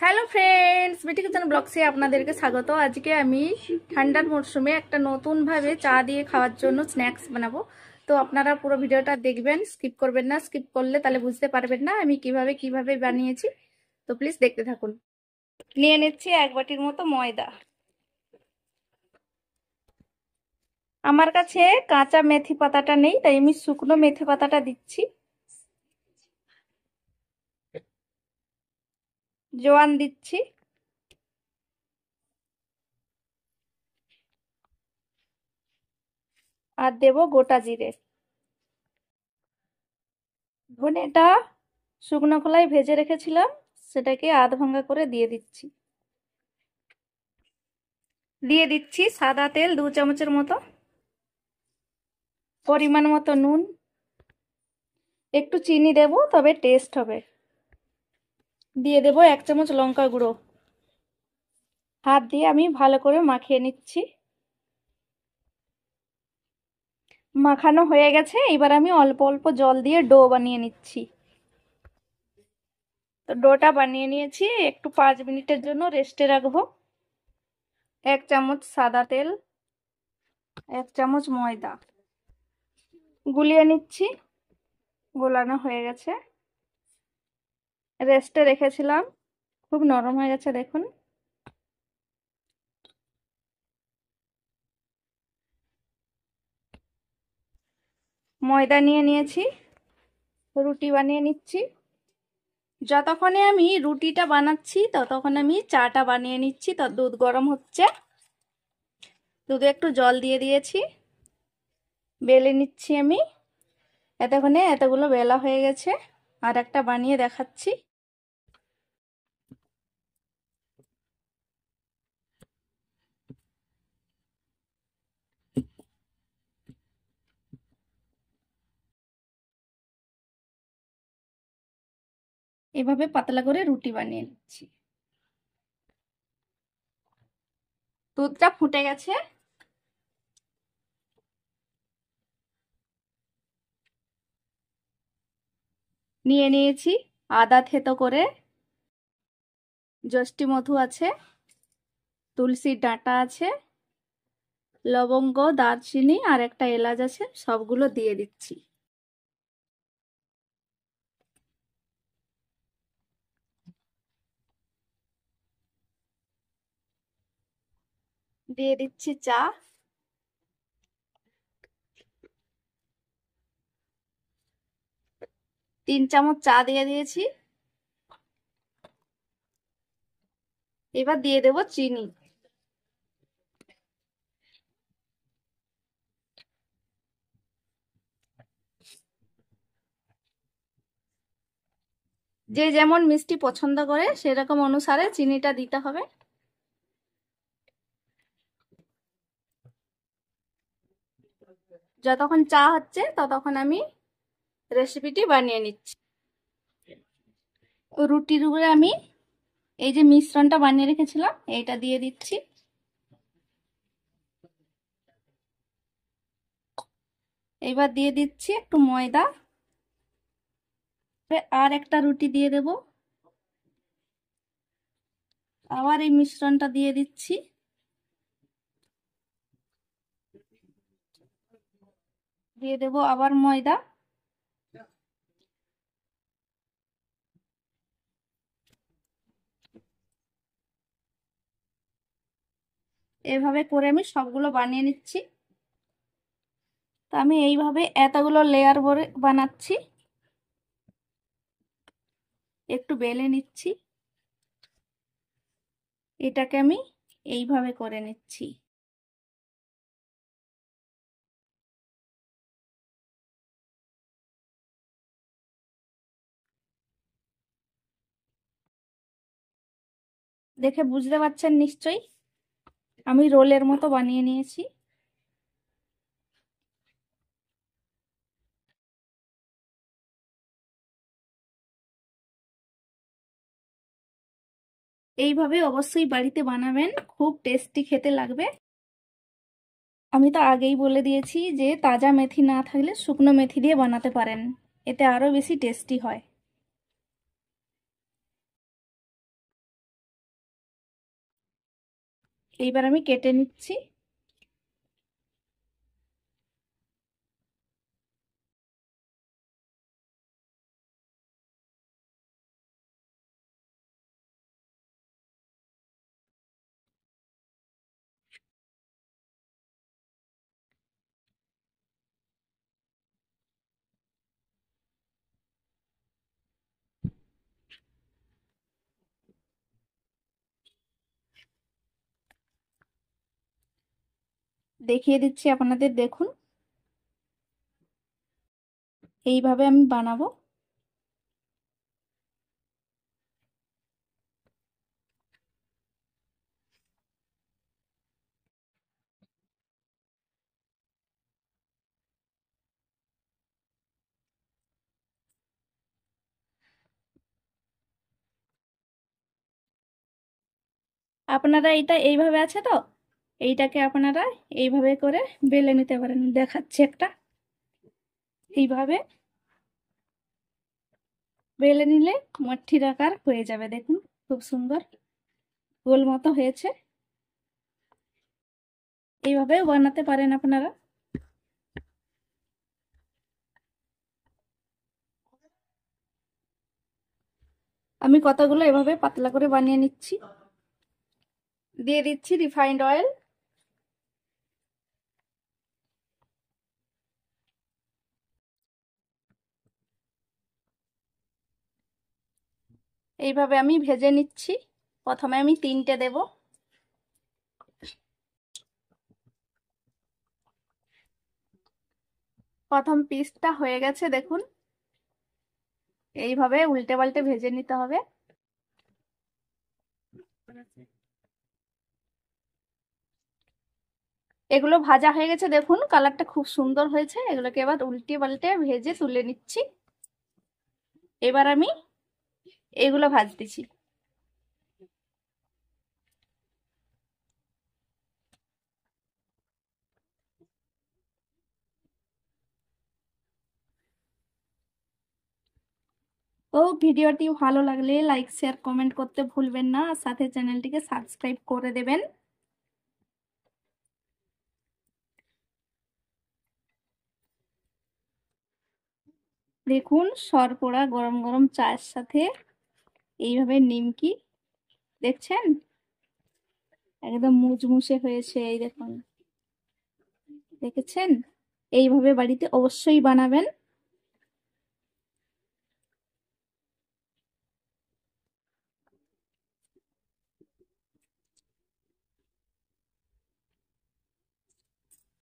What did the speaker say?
Hello friends, Mithi kitchen ব্লগসে আপনাদেরকে স্বাগত। আজকে আমি ঠান্ডার মরশুমে একটা নতুনভাবে চা দিয়ে খাওয়ার জন্য স্ন্যাক্স বানাবো। তো আপনারা পুরো ভিডিওটা দেখবেন, স্কিপ করবেন না। স্কিপ করলে তাহলে বুঝতে পারবেন না আমি কিভাবে বানিয়েছি। তো প্লিজ দেখতে থাকুন। নিয়ে নিচ্ছি 1 বাটির মতো ময়দা। আমার কাছে কাঁচা মেথি পাতাটা নেই, তাই আমি শুকনো মেথি পাতাটা দিচ্ছি। জোয়ান দিচ্ছি, আর দেব গোটা জিরে। ধনেটা শুকনো খোলায় ভেজে রেখেছিলাম, সেটাকে আধ ভাঙা করে দিয়ে দিচ্ছি। দিয়ে দিচ্ছি সাদা তেল 2 চামচের মতো, পরিমাণ মতো নুন, একটু চিনি দেব, তবে টেস্ট হবে। দিয়ে দেব 1 চামচ লঙ্কা গুঁড়ো। হাত দিয়ে আমি ভালো করে মাখিয়ে নিচ্ছি। মাখানো হয়ে গেছে, এবার আমি অল্প অল্প জল দিয়ে ডো বানিয়ে নিচ্ছি। তো ডোটা বানিয়ে নিয়েছি, একটু 5 মিনিটের জন্য রেস্টে রাখবো। 1 চামচ সাদা তেল, 1 চামচ ময়দা গুলিয়ে নিচ্ছি। গোলানো হয়ে গেছে, রেস্টে রেখেছিলাম, খুব নরম হয়ে গেছে দেখুন। ময়দা নিয়ে নিয়েছি, রুটি বানিয়ে নিচ্ছি। যতক্ষণে আমি রুটিটা বানাচ্ছি ততক্ষণ আমি চাটা বানিয়ে নিচ্ছি। তো দুধ গরম হচ্ছে, দুধে একটু জল দিয়ে দিয়েছি, বেলে নিচ্ছি আমি। এতক্ষণে এতগুলো বেলা হয়ে গেছে, আর একটা বানিয়ে দেখাচ্ছি। এভাবে পাতলা করে রুটি বানিয়ে নিচ্ছি। দুধটা ফুটে গেছে, নিয়ে নিয়েছি আদা থেতো করে, জষ্টি মধু আছে, তুলসীর ডাঁটা আছে, লবঙ্গ, দারচিনি আর একটা এলাচ আছে, সবগুলো দিয়ে দিচ্ছি। দিয়ে দিচ্ছি চা, 3 চামচ চা দিয়ে দিয়েছি। এবার দিয়ে দেব চিনি। যে যেমন মিষ্টি পছন্দ করে সেরকম অনুসারে চিনিটা দিতে হবে। যতক্ষণ চা হচ্ছে ততক্ষণ আমি রেসিপিটি বানিয়ে নিচ্ছি। রুটির উপরে আমি এই যে মিশ্রণটা বানিয়ে রেখেছিলাম এইটা দিয়ে দিচ্ছি। এবার দিয়ে দিচ্ছি একটু ময়দা, আর একটা রুটি দিয়ে দেব, আবার এই মিশ্রণটা দিয়ে দিচ্ছি। দিয়ে দেব আবার ময়দা। এভাবে করে আমি সবগুলো বানিয়ে নিচ্ছি। তো আমি এইভাবে এতগুলো লেয়ার করে বানাচ্ছি। একটু বেলে নিচ্ছি, এটাকে আমি এইভাবে করে নিচ্ছি। দেখে বুঝতে পারছেন নিশ্চয়ই, আমি রোলের মতো বানিয়ে নিয়েছি। এইভাবে অবশ্যই বাড়িতে বানাবেন, খুব টেস্টি খেতে লাগবে। আমি তো আগেই বলে দিয়েছি যে তাজা মেথি না থাকলে শুকনো মেথি দিয়ে বানাতে পারেন, এতে আরো বেশি টেস্টি হয়। এইবার আমি কেটে নিচ্ছি। দেখিয়ে দিচ্ছি আপনাদের, দেখুন এইভাবে আমি বানাবো। আপনারা এইটা এইভাবে আছে তো, এইটাকে আপনারা এইভাবে করে বেলে নিতে পারেন। দেখাচ্ছি একটা, এইভাবে বেলে নিলে মটকির আকার হয়ে যাবে। দেখুন খুব সুন্দর গোল মতো হয়েছে। এইভাবেও বানাতে পারেন আপনারা। আমি কতগুলো এভাবে পাতলা করে বানিয়ে নিচ্ছি। দিয়ে দিচ্ছি রিফাইন্ড অয়েল। এইভাবে আমি ভেজে নিচ্ছি। প্রথমে আমি 3টে দেব। প্রথম পিসটা হয়ে গেছে, দেখুন এইভাবে উল্টে পাল্টে ভেজে নিতে হবে। এগুলো ভাজা হয়ে গেছে, দেখুন কালারটা খুব সুন্দর হয়েছে। এগুলোকে এবার উল্টে পাল্টে ভেজে তুলে নিচ্ছি। এবার আমি এগুলো ভাজতেছি। ও ভিডিওটি ভালো লাগলে লাইক শেয়ার কমেন্ট করতে ভুলবেন না, আর সাথে চ্যানেলটিকে সাবস্ক্রাইব করে দেবেন। দেখুন সরপোড়া গরম গরম চায়ের সাথে এইভাবে নিমকি, দেখছেন একদম মুচমুচে হয়েছে। এই দেখুন, দেখেছেন? এইভাবে বাড়িতে অবশ্যই বানাবেন।